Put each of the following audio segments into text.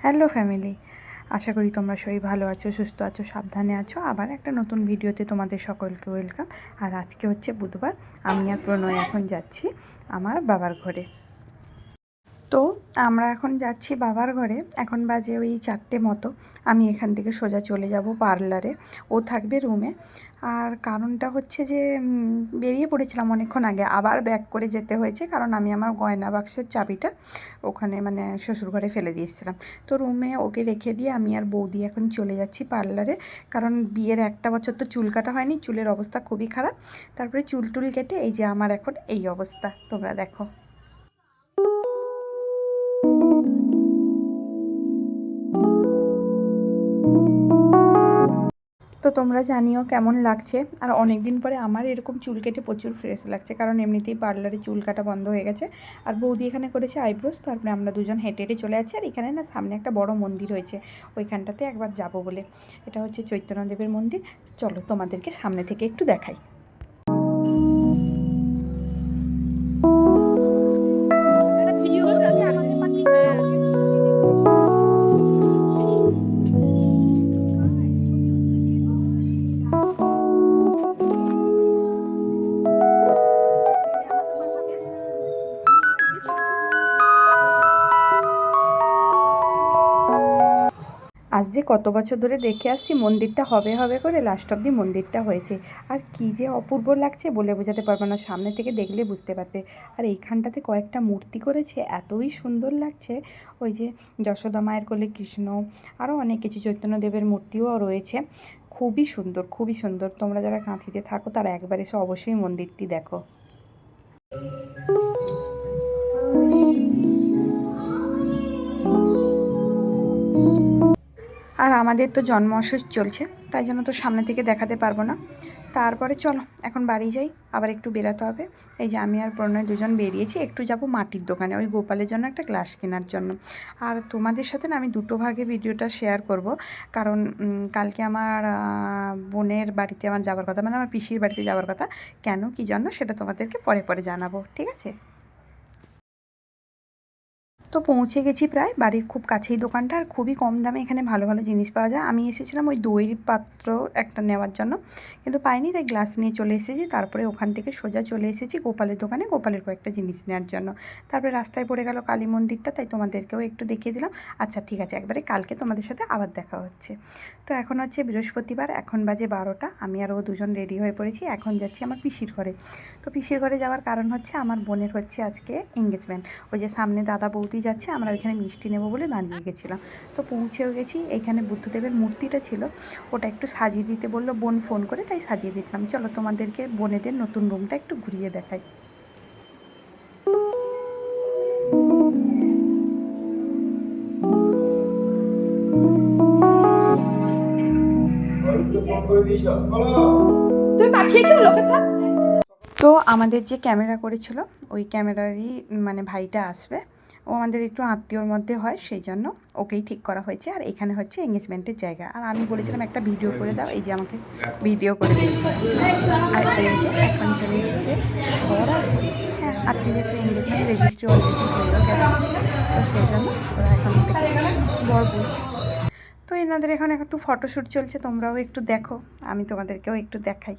Hello family, আশা করি তোমরা সবাই ভালো আছো, সুস্থ আছো, সাবধানে আছো। আবার একটা নতুন ভিডিওতে তোমাদের সকলকে ওয়েলকাম। আর আজকে হচ্ছে বুধবার, আমি আর প্রণয় এখন যাচ্ছি আমার বাবার ঘরে। তো আমরা এখন যাচ্ছি বাবার ঘরে, এখন বাজে ওই 4টে মতো। আমি এখান থেকে সোজা চলে যাব পার্লারে, ও থাকবে রুমে। আর কারণটা হচ্ছে যে বেরিয়ে পড়েছিলাম অনেকক্ষণ আগে, আবার ব্যাক করে যেতে হয়েছে, কারণ আমি আমার গয়না বাক্সের চাবিটা ওখানে মানে শ্বশুরঘরে ফেলে দিয়েছিলাম। তো রুমে ওকে রেখে দিয়ে আমি আর বৌদি এখন চলে যাচ্ছি পার্লারে, কারণ বিয়ের 1টা বছর তো চুল কাটা হয়নি, চুলের অবস্থা খুবই খারাপ। তারপরে চুল টুল কেটে এই যে আমার এখন এই অবস্থা, তোমরা দেখো। তো তোমরা জানিও কেমন লাগছে। আর অনেক দিন পরে আমার এরকম চুল কেটে প্রচুর ফ্রেশ লাগছে, কারণ এমনিতেই পার্লারে চুল কাটা বন্ধ হয়ে গেছে। আর বৌদি এখানে করেছে আইব্রোস। তারপরে আমরা দুজন হেঁটে হেঁটে চলে যাচ্ছি। আর এখানে না সামনে একটা বড় মন্দির হয়েছে, ওইখানটাতে একবার যাব বলে। এটা হচ্ছে চৈতন্যদেবের মন্দির। চলো তোমাদেরকে সামনে থেকে একটু দেখাই। আজ যে কত বছর ধরে দেখে আসছি মন্দিরটা হবে হবে করে, লাস্ট অব্দি মন্দিরটা হয়েছে। আর কি যে অপূর্ব লাগছে বলে বোঝাতে পারবো না, সামনে থেকে দেখলে বুঝতে পারতে। আর এইখানটাতে কয়েকটা মূর্তি করেছে, এতই সুন্দর লাগছে। ওই যে যশোদা মায়ের কোলে কৃষ্ণ, আরও অনেক কিছু চৈতন্যদেবের মূর্তিও রয়েছে। খুবই সুন্দর, খুবই সুন্দর। তোমরা যারা কাঁথিতে থাকো তারা একবার এসে অবশ্যই মন্দিরটি দেখো। আর আমাদের তো জন্ম অসুখ চলছে, তাই জন্য তো সামনে থেকে দেখাতে পারবো না। তারপরে চলো এখন বাড়ি যাই, আবার একটু বেরাতে হবে। এই যে আমি আর প্রণয় দুজন বেরিয়েছি, একটু যাব মাটির দোকানে, ওই গোপালের জন্য একটা গ্লাস কেনার জন্য। আর তোমাদের সাথে না আমি দুটো ভাগে ভিডিওটা শেয়ার করব, কারণ কালকে আমার বোনের বাড়িতে আমার যাওয়ার কথা, মানে আমার পিসির বাড়িতে যাওয়ার কথা। কেন কী জন্য সেটা তোমাদেরকে পরে পরে জানাবো, ঠিক আছে? তো পৌঁছে গেছি প্রায়, বাড়ির খুব কাছেই দোকানটা। আর খুবই কম দামে এখানে ভালো ভালো জিনিস পাওয়া যায়। আমি এসেছিলাম ওই দইয়ের পাত্র একটা নেওয়ার জন্য, কিন্তু পাইনি, তাই গ্লাস নিয়ে চলে এসেছি। তারপরে ওখান থেকে সোজা চলে এসেছি গোপালের দোকানে, গোপালের কয়েকটা জিনিস নেওয়ার জন্য। তারপরে রাস্তায় পড়ে গেল কালী মন্দিরটা, তাই তোমাদেরকেও একটু দেখিয়ে দিলাম। আচ্ছা ঠিক আছে, একবারে কালকে তোমাদের সাথে আবার দেখা হচ্ছে। তো এখন হচ্ছে বৃহস্পতিবার, এখন বাজে 12টা। আমি আর ও দুজন রেডি হয়ে পড়েছি, এখন যাচ্ছি আমার পিসির ঘরে। তো পিসির ঘরে যাওয়ার কারণ হচ্ছে আমার বোনের হচ্ছে আজকে এঙ্গেজমেন্ট। ওই যে সামনে দাদা বৌদি যাচ্ছে, আমরা ওইখানে মিষ্টি নেবো বলে দাঁড়িয়ে গেছিলাম। তো পৌঁছেও গেছি। এইখানে বুদ্ধদেবের মূর্তিটা ছিল, ওটা একটু সাজিয়ে দিতে বললো বোন ফোন করে, তাই সাজিয়ে দিয়েছিলাম। চলো তোমাদেরকে বোনেদের নতুন রুমটা একটু ঘুরিয়ে দেখাই। তুই পাঠিয়েছো লোকেশন? তো আমাদের যে ক্যামেরা করেছিল, ওই ক্যামেরারই মানে ভাইটা আসবে। ও আমাদের একটু আত্মীয়র মধ্যে হয়, সেই জন্য ওকেই ঠিক করা হয়েছে। আর এখানে হচ্ছে এঙ্গেজমেন্টের জায়গা। আর আমি বলেছিলাম একটা ভিডিও করে দাও, এই যে আমাকে ভিডিও করে দিয়েছে। আর এই যে এখন চলে এসেছে বর আর বউ। হ্যাঁ, আজকে যেহেতু এঙ্গেজমেন্ট রেজিস্ট্রি অলরেডি হয়েও গেছে, তো সেই জন্য ওরা এখন থেকে বর বউ। তো এনাদের এখন একটু ফটোশ্যুট চলছে, তোমরাও একটু দেখো, আমি তোমাদেরকেও একটু দেখাই।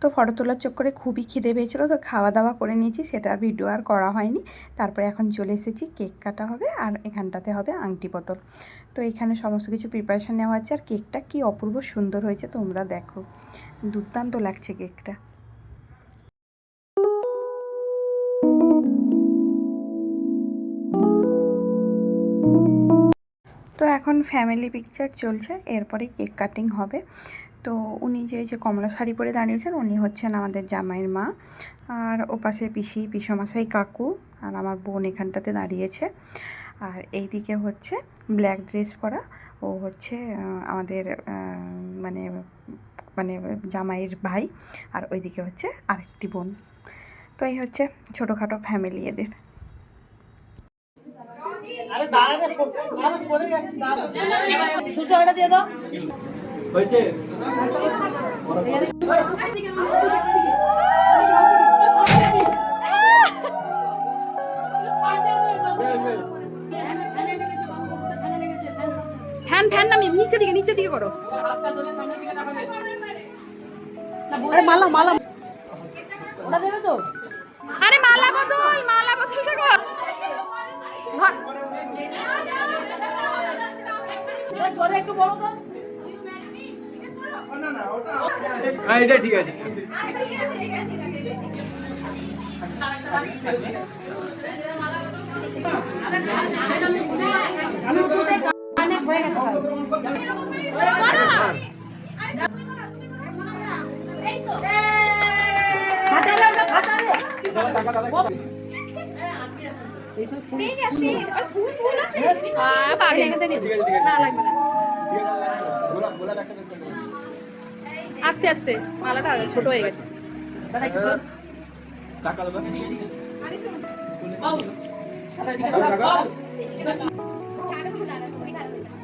তো ফটো তোলার চক্করে খুবই খিদে পেয়েছিলো, তো খাওয়া দাওয়া করে নিয়েছি, সেটা আর ভিডিও আর করা হয়নি। তারপরে এখন চলে এসেছি, কেক কাটা হবে আর এখানটাতে হবে আংটি পতল। তো এখানে সমস্ত কিছু প্রিপারেশান নেওয়া হচ্ছে। আর কেকটা কি অপূর্ব সুন্দর হয়েছে, তোমরা দেখো, দুর্দান্ত লাগছে কেকটা। তো এখন ফ্যামিলি পিকচার চলছে, এরপরে কেক কাটিং হবে। তো উনি যে কমলা শাড়ি পরে দাঁড়িয়েছেন, উনি হচ্ছেন আমাদের জামাইয়ের মা। আর ওপাশে পিসি, পিসমশাই, কাকু আর আমার বোন এখানটাতে দাঁড়িয়েছে। আর এইদিকে হচ্ছে ব্ল্যাক ড্রেস পরা, ও হচ্ছে আমাদের মানে মানে জামাইয়ের ভাই। আর ওইদিকে হচ্ছে আরেকটি বোন। তো এই হচ্ছে ছোটোখাটো ফ্যামিলি এদের। আরে দাঁড়াতে মানুষ পড়ে যাচ্ছে, 200 টাকা দিয়ে দাও। হয়েছে ফ্যান ফ্যান নামি নিচে দিকে করো। আরে মালা মালা ওটা দেবে তো? আরে মালা বদলটা কর। জলে একটু বড় তো। হ্যাঁ এটা ঠিক আছে। অনেক হয়ে গেছে ভাই। খাটালে ওটা খাটালে। আস্তে আস্তে মালাটা ছোট হয়ে গেছে। টাকা দাও।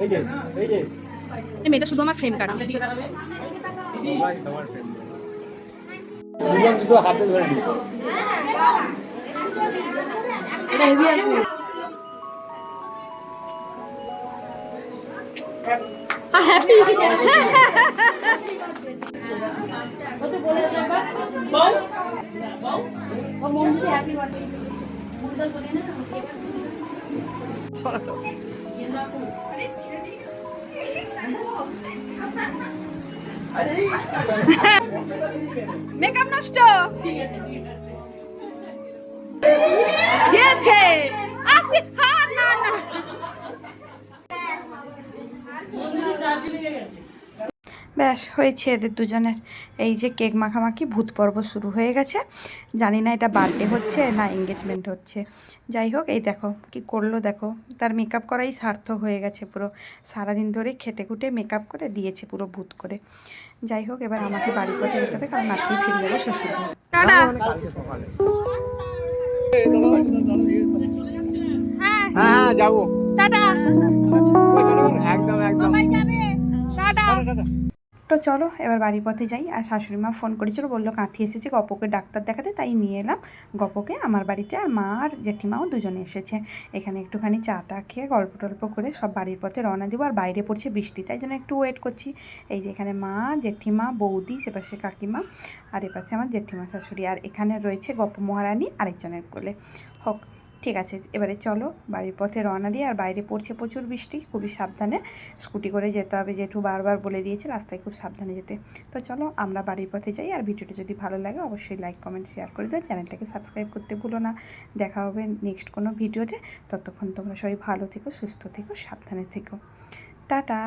এই যে মেয়েটা শুধু আমার ফ্রেম কাটছে। হাতে ধরে নি এটা হেভি আছে। হ্যাপি ওতে বলে দাও একবার বল বল ও মনসি হ্যাপি বার্থডে মুন্ডা শুনে না চলো তো মেকআপ নষ্ট দিয়েছে আসি। হ্যাঁ না না ব্যাস হয়েছে এদের দুজনের। এই যে কেক মাখামাখি ভূত পর্ব শুরু হয়ে গেছে। জানি না এটা বার্থডে হচ্ছে না এঙ্গেজমেন্ট হচ্ছে। যাই হোক এই দেখো কি করলো, দেখো তার মেকআপ করাই সার্থক হয়ে গেছে পুরো। সারাদিন ধরে খেটে খুটে মেকআপ করে দিয়েছে পুরো ভূত করে। যাই হোক এবার আমাকে বাড়ি পথে যেতে হবে, কারণ আজকে ফিরে যাবো শ্বশুর বাড়ি। টাটা। হ্যাঁ যাবো। টাটা। একদম একদম টাটা। তো চলো এবার বাড়ির পথে যাই। আর শাশুড়ি মা ফোন করেছিল, বললো কাঁথি এসেছে গপকে ডাক্তার দেখাতে, তাই নিয়ে এলাম গপকে আমার বাড়িতে। আর মা আর জেঠিমাও দুজনে এসেছে। এখানে একটুখানি চা টা খেয়ে গল্প টল্প করে সব বাড়ির পথে রওনা দেবো। আর বাইরে পড়ছে বৃষ্টি, তাই জন্য একটু ওয়েট করছি। এই যে এখানে মা, জেঠিমা, বৌদি, সেপাশে কাকিমা, আর এপাশে আমার জেঠিমা শাশুড়ি, আর এখানে রয়েছে গপ মহারানী আরেকজনের কোলে। হোক ঠিক আছে, এবারে চলো বাড়ির পথে রওনা দিয়ে। আর বাইরে পড়ছে প্রচুর বৃষ্টি, খুবই সাবধানে স্কুটি করে যেতে হবে, জেঠু বারবার বলে দিয়েছে রাস্তায় খুব সাবধানে যেতে। তো চলো আমরা বাড়ির পথে যাই। আর ভিডিওটা যদি ভালো লাগে অবশ্যই লাইক কমেন্ট শেয়ার করে দাও, চ্যানেলটাকে সাবস্ক্রাইব করতে ভুলো না। দেখা হবে নেক্সট কোনো ভিডিওতে। ততক্ষণ তোমরা সবাই ভালো থেকো, সুস্থ থেকো, সাবধানে থেকো। টাটা।